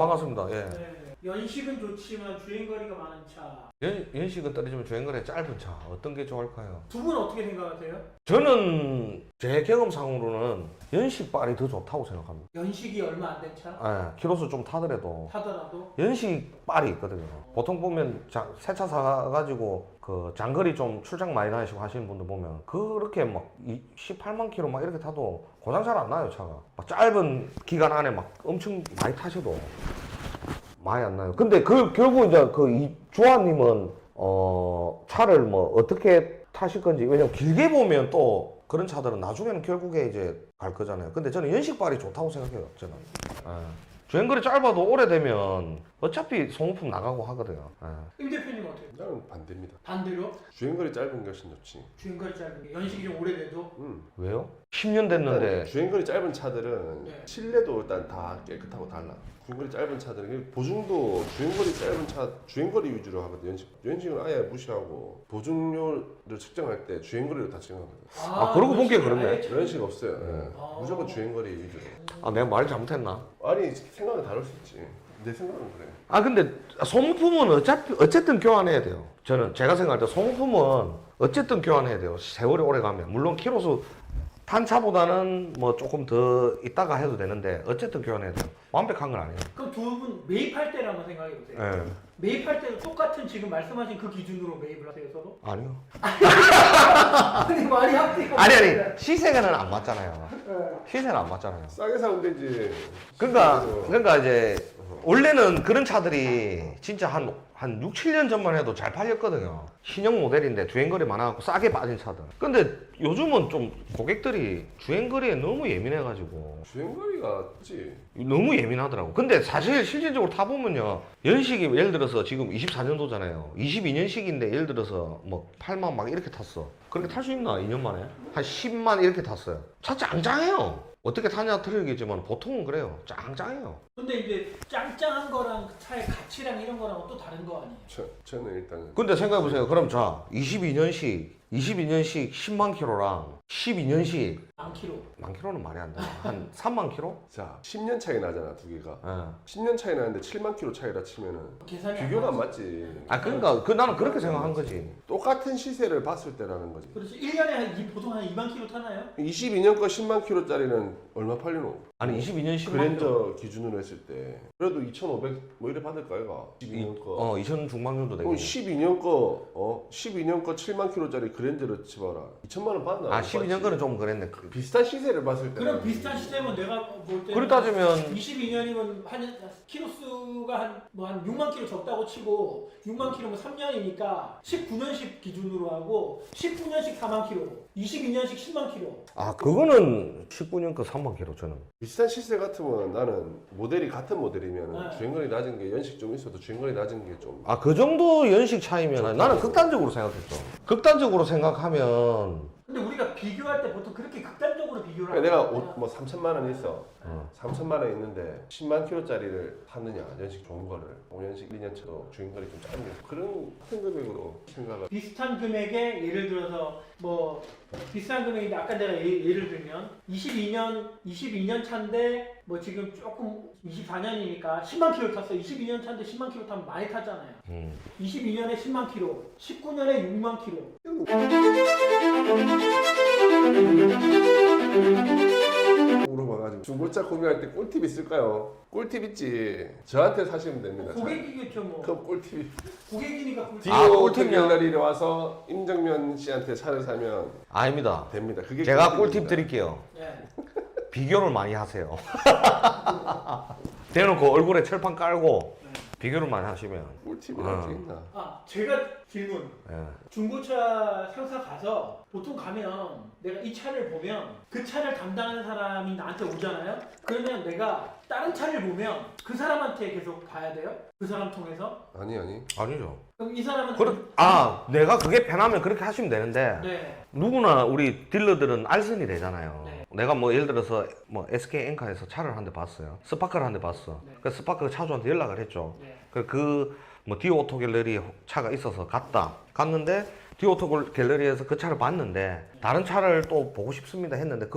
반갑습니다. 예. 네. 연식은 좋지만 주행거리가 많은 차. 연식은 떨어지면 주행거리 짧은 차 어떤 게 좋을까요? 두 분 어떻게 생각하세요? 저는 제 경험상으로는 연식빨이 더 좋다고 생각합니다. 연식이 얼마 안 된 차? 예, 키로수 좀 타더라도 타더라도? 연식빨이 있거든요. 보통 보면 새 차 사가지고 그 장거리 좀 출장 많이 다니시고 하시는 분들 보면 그렇게 막 18만 킬로 막 이렇게 타도 고장 잘 안 나요, 차가. 막 짧은 기간 안에 막 엄청 많이 타셔도 많이 안 나요. 근데 결국 이제 이 주하님은 차를 뭐 어떻게 타실 건지, 왜냐면 길게 보면 또 그런 차들은 나중에는 결국에 이제 갈 거잖아요. 근데 저는 연식발이 좋다고 생각해요, 저는. 예. 주행거리 짧아도 오래되면 어차피 소모품 나가고 하거든요. 예. 임 대표님 어때요? 나는 반대입니다. 반대로 주행거리 짧은 게 훨씬 좋지. 주행거리 짧은 게 연식이 좀 오래돼도 왜요? 10년 됐는데. 일단 주행거리 짧은 차들은 네. 실내도 일단 다 깨끗하고 달라. 주행거리 짧은 차들은 보증도 주행거리 짧은 차 주행거리 위주로 하거든. 연식은 아예 무시하고 보증료를 측정할 때 주행거리로 다 측정하거든. 그러고 본 게 연식이 그렇네. 아예 참- 연식 없어요. 예. 아. 무조건 주행거리 위주로. 내가 말을 잘못했나? 아니 생각은 다를 수 있지. 내 생각은 그래. 근데 소모품은 어쨌든 교환해야 돼요. 제가 생각할 때 소모품은 어쨌든 교환해야 돼요. 세월이 오래 가면. 물론 키로수 탄 차보다는 뭐 조금 더 있다가 해도 되는데 어쨌든 교환해야 돼요. 완벽한 건 아니에요. 그럼 두 분 매입할 때를 한번 생각해 보세요. 예. 매입할 때도 똑같은 지금 말씀하신 그 기준으로 매입을 하세요, 서로? 아니요. 아니 말이 합리가 아니 시세가는 안 맞잖아요. 네. 시세는 안 맞잖아요. 싸게 사면 되지. 그러니까 이제 원래는 그런 차들이 진짜 한 6, 7년 전만 해도 잘 팔렸거든요. 신형 모델인데 주행거리 많아갖고 싸게 빠진 차들. 근데 요즘은 좀 고객들이 주행거리에 너무 예민해가지고 주행거리가 지 너무 예민하더라고. 근데 사실 실질적으로 타보면요. 연식이 예를 들어서 지금 24년도잖아요. 22년식인데 예를 들어서 뭐 8만 막 이렇게 탔어. 그렇게 탈 수 있나? 2년 만에? 한 10만 이렇게 탔어요. 차 짱짱해요. 어떻게 타냐 틀리겠지만 보통은 그래요. 짱짱해요. 근데 이제 짱짱한 거랑 그 차의 가치랑 이런 거랑 또 다른 거 아니에요? 저는 일단은 근데 생각해보세요. 그럼 자, 22년식 10만 킬로랑 12년식 만 킬로. 만 킬로는 말이 안 돼. 한 3만 킬로? 자 10년 차이 나잖아 두 개가. 예. 10년 차이 나는데 7만 킬로 차이라 치면은 계산이 비교가 안 맞지. 맞지. 그러니까 나는 그렇게 생각한 거지. 똑같은 시세를 봤을 때라는 거지. 그렇지. 1년에 보통 한 2만 킬로 타나요? 22년 거 10만 킬로짜리는 얼마 팔리노? 아니 22년 10만 킬로. 그랜저 기준으로 했을 때 그래도 2,500 뭐 이래 받을까 얘가 12년 거. 2000 중반 정도 되고. 그럼 12년 거 12년 거 7만 킬로짜리 그랜저를 쳐봐라. 2천만 원 받나? 12년 거는 좀 그랬네. 비슷한 시세를 봤을 때. 그럼 비슷한 시세면 내가 볼 때는 그렇 따지면 22년이면 한 키로수가 한 6만 킬로 적다고 치고 6만 킬로면 3년이니까 19년식 기준으로 하고 19년식 4만 킬로, 22년식 10만 킬로. 그거는 19년 거 3만 킬로 저는. 비슷한 시세 같으면 나는 모델이 같은 모델이면 네. 주행거리 낮은 게 연식 좀 있어도 주행거리 낮은 게 좀. 그 정도 연식 차이면 나는 극단적으로 생각했죠. 극단적으로 생각하면 근데 우리가 비교할 때 보통 그렇게 극단적으로 비교를 내가 하잖아요. 뭐 3천만 원 있어. 3천만 원 있는데 10만 킬로짜리를 탔느냐 연식 좋은 거를 5년식 2년 차도 주행거리 좀 짧은 게 그런 같은 금액으로 생각을. 비슷한 금액에 예를 들어서 뭐 비슷한 금액인데 아까 내가 예를 들면 22년 차인데 뭐 지금 조금 24년이니까 10만 킬로 탔어. 22년 차인데 10만 킬로 타면 많이 탔잖아요. 22년에 10만 킬로, 19년에 6만 킬로. 물어봐가지고 중고차 구매할 때 꿀팁 있을까요? 꿀팁 있지. 저한테 사시면 됩니다. 고객이겠죠 뭐. 그럼 꿀팁이 고객이니까 꿀팁. 디오 꿀팁이요? 갤러리에 와서 임정면 씨한테 차를 사면 아닙니다. 됩니다. 그게 제가 꿀팁 꿀팁입니다. 드릴게요. 네. 비교를 많이 하세요. 대놓고 얼굴에 철판 깔고 비교를 많이 하시면. 꿀팁이라는 게 있나? 제가 질문. 예. 중고차 상사 가서 보통 가면 내가 이 차를 보면 그 차를 담당하는 사람이 나한테 오잖아요. 그러면 내가 다른 차를 보면 그 사람한테 계속 봐야 돼요? 그 사람 통해서? 아니. 아니죠. 그럼 이 사람은 내가 그게 편하면 그렇게 하시면 되는데 네. 누구나 우리 딜러들은 알선이 되잖아요. 네. 내가 뭐 예를 들어서 뭐 SK 엔카에서 차를 한 대 봤어요. 스파크를 한 대 봤어. 네. 그 스파크 차주한테 연락을 했죠. 네. 뭐 디오 오토 갤러리 차가 있어서 갔는데 디오 오토 갤러리에서 그 차를 봤는데 다른 차를 또 보고 싶습니다 했는데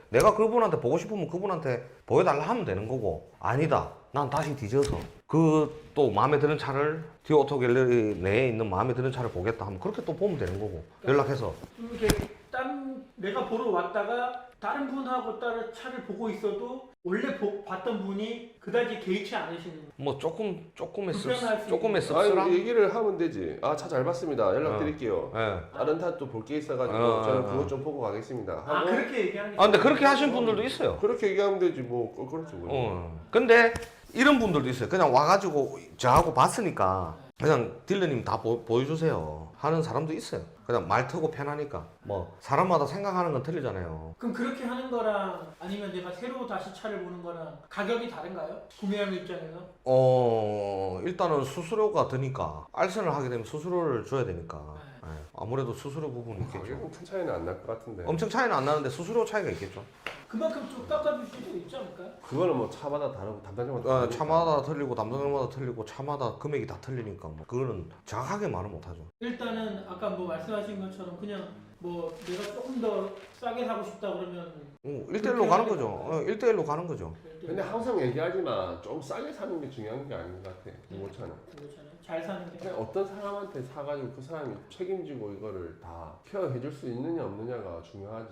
내가 그분한테 보고 싶으면 그분한테 보여달라 하면 되는 거고 아니다 난 다시 뒤져서 그 또 마음에 드는 차를 디오 오토 갤러리 내에 있는 마음에 드는 차를 보겠다 하면 그렇게 또 보면 되는 거고 연락해서 좀 이렇게 내가 보러 왔다가 다른 분하고 다른 차를 보고 있어도 원래 봤던 분이 그다지 개의치 않으시는. 뭐 조금의 불편할 수 조금의 있는. 씁쓸함. 얘기를 하면 되지. 아, 차 잘 봤습니다. 연락드릴게요. 예. 다른 차 또 볼 게 있어가지고 저는 그것 좀 보고 가겠습니다. 아 하고 그렇게 얘기하는 게. 아 근데 그렇게 하신 분들도 있어요. 그렇게 얘기하면 되지 뭐 그렇지 뭐. 근데 이런 분들도 있어요. 그냥 와가지고 저하고 봤으니까 그냥 딜러님 다 보여주세요 하는 사람도 있어요. 그냥 말 트고 편하니까. 뭐 사람마다 생각하는 건 틀리잖아요. 그럼 그렇게 하는 거랑 아니면 내가 새로 다시 차를 보는 거랑 가격이 다른가요? 구매하는 입장에서? 일단은 수수료가 드니까 알선을 하게 되면 수수료를 줘야 되니까 예, 아무래도 수수료 부분이 있겠죠. 가격은 큰 차이는 안 날 것 같은데. 엄청 차이는 안 나는데 수수료 차이가 있겠죠. 그만큼 좀 깎아주실 수 있지 않을까요? 그거는 뭐 차마다 다르고 담당자마다 다르니까. 차마다 틀리고 담당자마다 틀리고 차마다 금액이 다 틀리니까 뭐 그거는 정확하게 말은 못하죠. 일단은 아까 뭐 말씀하신 것처럼 그냥 뭐 내가 조금 더 싸게 사고 싶다 그러면 1대1로 가는 거죠. 1대1로 가는 거죠. 근데 항상 얘기하지만 좀 싸게 사는 게 중요한 게 아닌 것 같아. 중고차는. 잘 사는 게. 그냥 어떤 사람한테 사가지고 그 사람이 책임지고 이거를 다 케어해줄 수 있느냐 없느냐가 중요하지.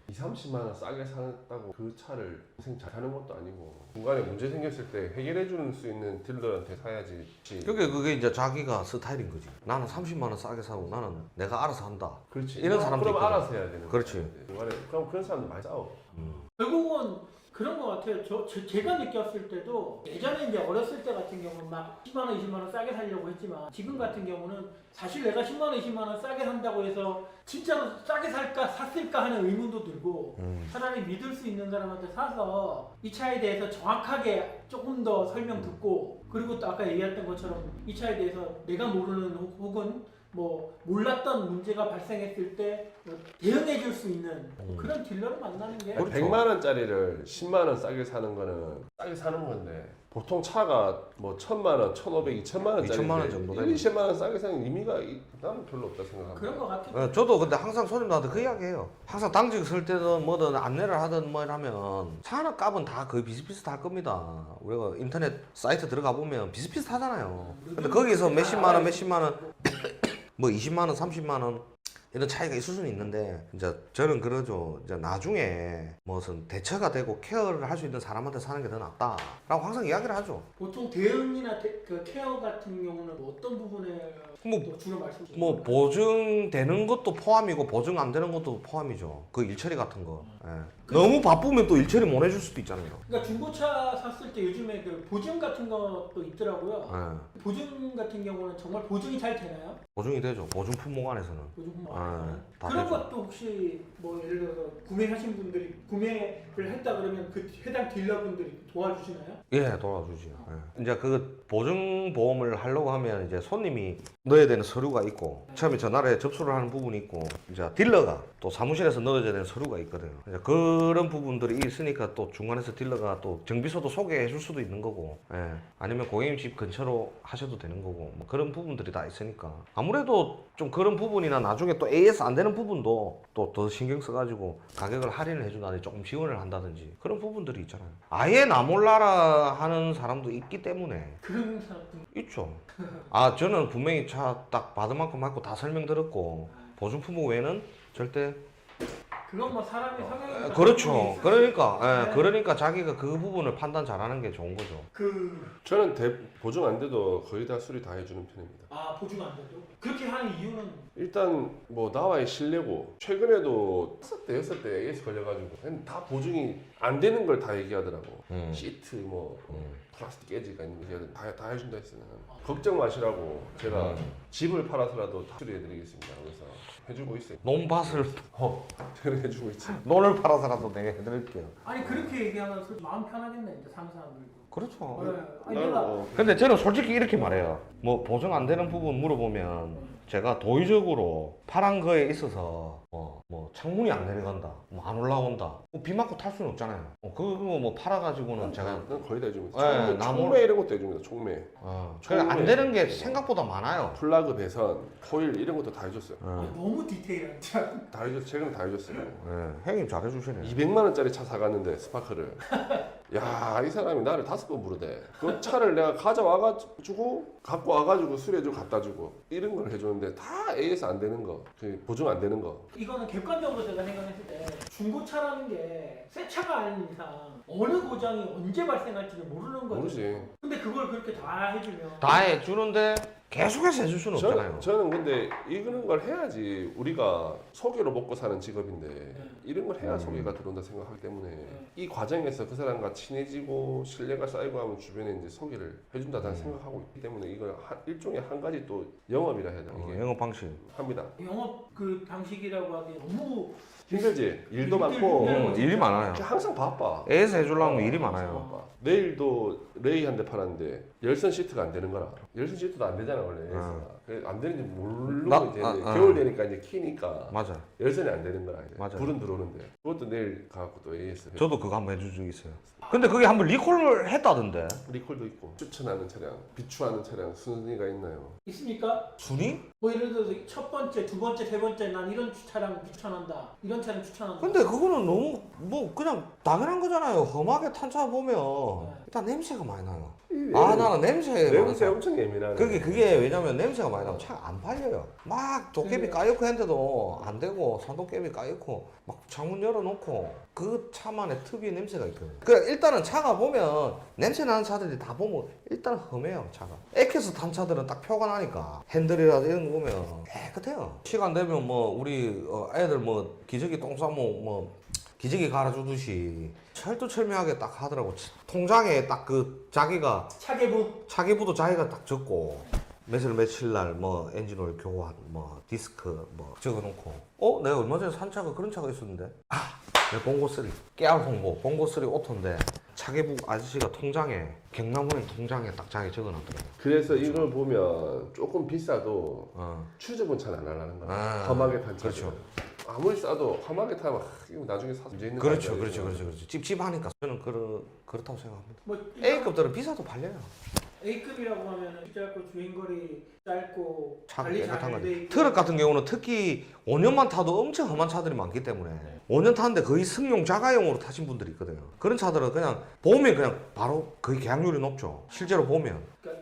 2, 30만 원 싸게 샀다고 그 차를 인생 잘 사는 것도 아니고 중간에 문제 생겼을 때 해결해 줄 수 있는 딜러한테 사야지. 그게 이제 자기가 스타일인 거지. 나는 30만 원 싸게 사고 나는 내가 알아서 한다. 그렇지. 이런 사람도 그럼 있거든. 알아서 해야 되는 거야. 그렇지. 중간에 그럼 그런 사람들 많이 싸워. 결국은 그런 것 같아요. 제가 느꼈을 때도 예전에 이제 어렸을 때 같은 경우는 막 10만 원, 20만 원 싸게 살려고 했지만 지금 같은 경우는 사실 내가 10만 원, 20만 원 싸게 산다고 해서 진짜로 싸게 샀을까 하는 의문도 들고 차라리 믿을 수 있는 사람한테 사서 이 차에 대해서 정확하게 조금 더 설명 듣고 그리고 또 아까 얘기했던 것처럼 이 차에 대해서 내가 모르는 혹은 뭐 몰랐던 문제가 발생했을 때 뭐 대응해 줄 수 있는 그런 딜러를 만나는 게 그렇죠. 100만 원짜리를 10만 원 싸게 사는 거는 싸게 사는 건데 보통 차가 뭐 1,000만 원, 1,500, 2,000만 원짜리 2,000만 원 정도 되는 20만 원 싸게 사는 의미가 나는 별로 없다 생각합니다. 그런 것 같아요. 저도 근데 항상 손님들한테 그 이야기해요. 항상 당직 설 때든 뭐든 안내를 하든 뭐 하면 차나 값은 다 거의 비슷비슷할 겁니다. 우리가 인터넷 사이트 들어가 보면 비슷비슷하잖아요. 근데 거기서 몇십만 원, 몇십만 원, 뭐 20만 원, 30만 원 이런 차이가 있을 수는 있는데 이제 저는 그러죠. 이제 나중에 무슨 대처가 되고 케어를 할 수 있는 사람한테 사는 게 더 낫다라고 항상 이야기를 하죠. 보통 대응이나 그 케어 같은 경우는 뭐 어떤 부분에 또 주로 말씀드리나요? 뭐 보증되는 것도 포함이고 보증 안 되는 것도 포함이죠. 그 일처리 같은 거. 예. 너무 바쁘면 또 일처리 못 해줄 수도 있잖아요. 그러니까 중고차 샀을 때 요즘에 그 보증 같은 것도 있더라고요. 예. 보증 같은 경우는 정말 보증이 잘 되나요? 보증이 되죠. 보증 품목 안에서는. 보증 다 그런 되죠. 것도 혹시 뭐 예를 들어서 구매하신 분들이 구매를 했다 그러면 그 해당 딜러분들이 도와주시나요? 예, 도와주지요. 예. 이제 그 보증 보험을 하려고 하면 이제 손님이 넣어야 되는 서류가 있고 처음에 전화를 접수를 하는 부분이 있고 이제 딜러가 또 사무실에서 넣어줘야 되는 서류가 있거든요. 이제 그런 부분들이 있으니까 또 중간에서 딜러가 또 정비소도 소개해 줄 수도 있는 거고, 예. 아니면 고객님 집 근처로 하셔도 되는 거고, 뭐 그런 부분들이 다 있으니까 아무래도 좀 그런 부분이나 나중에 또 AS 안 되는 부분도 또 더 신경 써가지고 가격을 할인을 해준다든지 조금 지원을 한다든지 그런 부분들이 있잖아요. 아예 나 몰라라 하는 사람도 있기 때문에 그런 사람들 있죠. 저는 분명히 차 딱 받은 만큼 받고 다 설명 들었고 보증 품목 외에는 절대 그건 뭐 사람의 성향이 그렇죠. 그러니까 자기가 그 부분을 판단 잘하는 게 좋은 거죠. 저는 보증 안 돼도 거의 다 수리 다 해주는 편입니다. 보증 안 돼도 그렇게 하는 이유는 일단 뭐 나와의 신뢰고 최근에도 6대 AS 걸려가지고 그냥 다 보증이 안 되는 걸 다 얘기하더라고. 시트 뭐 플라스틱 깨지가 있는 게 다 해준다 했으면 걱정 마시라고 제가 집을 팔아서라도 다 수리해드리겠습니다. 그래서 해주고 있어요. 논밭을 제가 해주고 있지. 논을 팔아서라도 내가 해드릴게요. 아니 그렇게 얘기하면 솔직히 마음 편하겠네 이제 사는 사람들도. 그렇죠. 네. 아니 나는 내가 뭐 근데 저는 솔직히 이렇게 말해요. 뭐 보증 안 되는 부분 물어보면 제가 도의적으로 파란 거에 있어서 뭐 창문이 안 내려간다, 뭐 안 올라온다, 비 맞고 탈 수는 없잖아요. 그거 뭐 팔아가지고는 제가 난 거의 다 해줍니다. 네, 총매 이런 것도 해줍니다. 총매. 그냥 안 되는 게 생각보다 많아요. 플러그 배선, 코일 이런 것도 다 해줬어요. 너무 디테일한 참. 다 해줬어요. 최근에 다 해줬어요. 형님 잘해주시네. 200만 원짜리 차 사갔는데 스파크를 야, 이 사람이 나를 5번 부르대. 그 차를 내가 가져와가지고 갖고 와가지고 수리해주고 갖다 주고 이런 걸 해주는데 다 AS 안 되는 거, 그 보증 안 되는 거. 이거는 객관적으로 제가 생각했을 때 중고차라는 게 새 차가 아닌 이상 어느 고장이 언제 발생할지를 모르는 거죠. 모르지. 근데 그걸 그렇게 다 해주면 다 해주는데 계속해서 해줄 수는 없잖아요. 저는 근데 이런 걸 해야지 우리가 소개로 먹고 사는 직업인데 이런 걸 해야 소개가 들어온다 생각하기 때문에 이 과정에서 그 사람과 친해지고 신뢰가 쌓이고 하면 주변에 이제 소개를 해준다 난 생각하고 있기 때문에 이걸 일종의 한 가지 또 영업이라 해야 되나 이게 영업 방식. 합니다. 영업 그 방식이라고 하기 너무 힘들지. 일도 힘들- 많고 힘들고 일이 많아요. 항상 바빠. AS 해주려면 일이 많아요. 바빠. 내일도 레이 한 대 팔았는데 열선 시트가 안 되는 거라. 열선 시트도 안 되잖아 원래 AS가. 그래서 안 되는지 모르고 이제 겨울 되니까 이제 키니까 맞아. 열선이 안 되는 거라. 이제. 맞아요. 불은 들어오는데 그것도 내일 가갖고 또 AS. 저도 그거 한번 해준 적 있어요. 근데 그게 한번 리콜을 했다던데. 리콜도 있고 추천하는 차량, 비추하는 차량 순위가 있나요? 있습니까? 순위? 뭐 예를 들어서 첫 번째, 두 번째, 세 번째 난 이런 차량 추천한다. 이런 차량 추천한다. 근데 그거는 너무 뭐 그냥 당연한 거잖아요. 험하게 탄 차 보면 일단 냄새가 많이 나요. 아 나는 냄새 엄청 예민하네. 그게 왜냐면 냄새가 많이 나면 차가 안 팔려요. 막 도깨비 까였고 했는데도 안 되고 산도깨비 까였고 막 창문 열어놓고 그 차만의 특유의 냄새가 있거든요. 그 일단은 차가 보면 냄새 나는 차들이 다 보면 일단 험해요 차가. 액해서 탄 차들은 딱 표가 나니까 핸들이라도 이런 거 보면 깨끗해요. 시간 되면 뭐 우리 애들 뭐 기저귀 똥 싸면 뭐 기저귀 갈아주듯이 철두철미하게 딱 하더라고. 통장에 딱 그 자기가 차계부도 자기가 딱 적고 며칠 날 뭐 엔진오일 교환 뭐 디스크 뭐 적어놓고 내가 얼마 전에 산 차가 그런 차가 있었는데 내 봉고3 깨알 홍보 봉고3 오토인데 차계부 아저씨가 통장에 경남은행 통장에 딱 자기 적어놨더라고. 그래서 이걸 보면 조금 비싸도 어. 추적은 잘 안 하려는 거야. 아, 험하게 탄 차. 그렇죠. 아무리 싸도 험하게 타면 이거 나중에 사 문제 있는 거 그렇죠, 아니야, 그렇죠, 이거. 그렇죠, 그렇죠. 찝찝하니까 저는 그렇다고 생각합니다. 뭐 A급들은 비싸도 팔려요. A급이라고 하면 짧고 주행거리 짧고 차 관리 깨끗한 잘 거죠. 돼 있고 트럭 같은 경우는 특히 5년만 타도 엄청 험한 차들이 많기 때문에 5년 타는데 거의 승용 자가용으로 타신 분들이 있거든요. 그런 차들은 그냥 보면 그냥 바로 거의 계약률이 높죠. 실제로 보면. 그러니까